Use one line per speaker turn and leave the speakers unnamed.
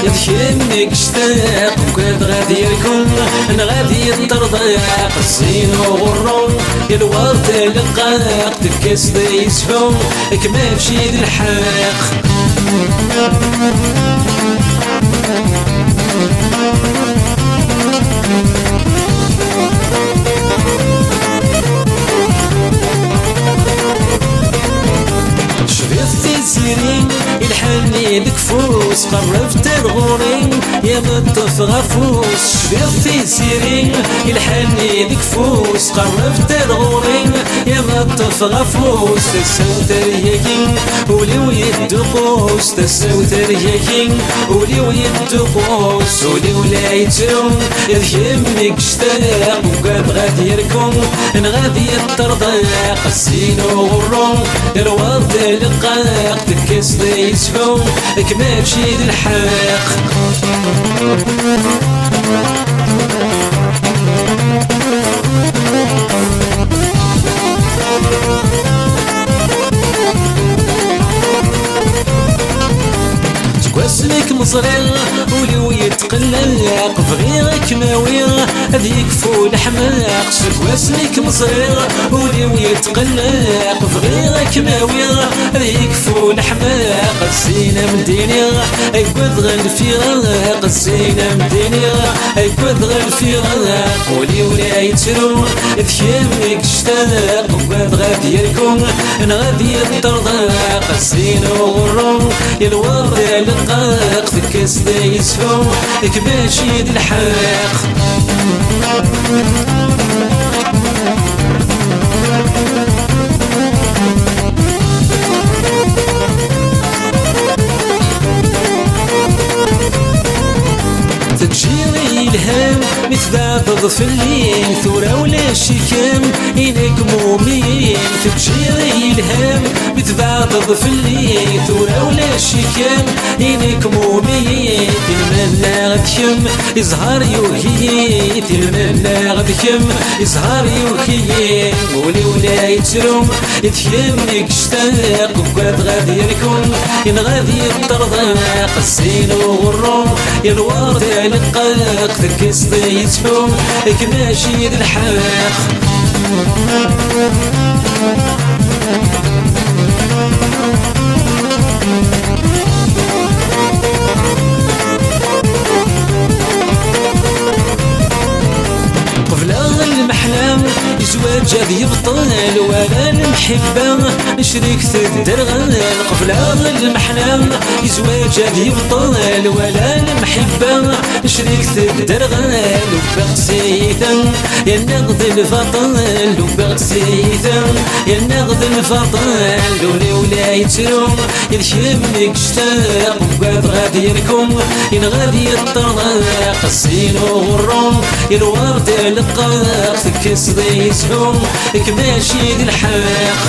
يذكرني اشتاق وكاد غادي يركن انا غادي يطرضاق الزين وغرون يا الورد لقاق تكاس ذا يسفو كما مشي الحاق سيرين الحني دكفوس قربت الغورين يا مطف غفوس شبيضتي سيرين الحني دكفوس قربت الغورين يا مطف غفوس تسوت رياكين وليو يدقوس تسوت رياكين وليو يدقوس وليو لا يترون يذهمك اشتاق وقاد غادي يركم غادي يطرضاق الزين وغرون الورد لقاق تكاس ذا يسفو كما مشي الحاق واسمك مصري ولو يتقلق بغيرك ماوي هذيك فول حماق واسمك مصري ولو يتقلق بغيرك ماوي هذيك فول حماق الزينة مدينة ايقود غير الفراق الزينة مدينة ايقود غير الفراق ولو لا يترو ذكرنك اشتاق وقاد غادي يركم انا غادي يطرضاق الزينة وغرون يا الورد لقاق تكاس ذا يسفو كماشي الحاق تجيني الهام متبابض في الليل ثورة ولا شكام إنك مومين تجيني الهام متبابض في الليل ثورة ولا شكام إنك مومين تلمنا غدكم يزهر يوهي تلمنا غدكم يزهر يوهي ولي ولا يتروم يتهمك اشتاق وقاد غادي يركم إن غادي يطرضاق الزين وغرون يا الورد لقاق تكاس ذا يسفو كماشي الحاق المحلام زواج هذا يبطل ولا المحبة شريكة الدرغل قبل المحلام زواج هذا يبطل ولا المحبة شريكة الدرغل وبغسيثا يا النقد الفطل وبغسيثا يا النقد الفطل ولي ولا يتروم يذهمك اشتاق وقاد غادي يركم إن غادي يطرق الزين وغرون يا الورد لقاق تكاس ذا يسفو كماشي الحاق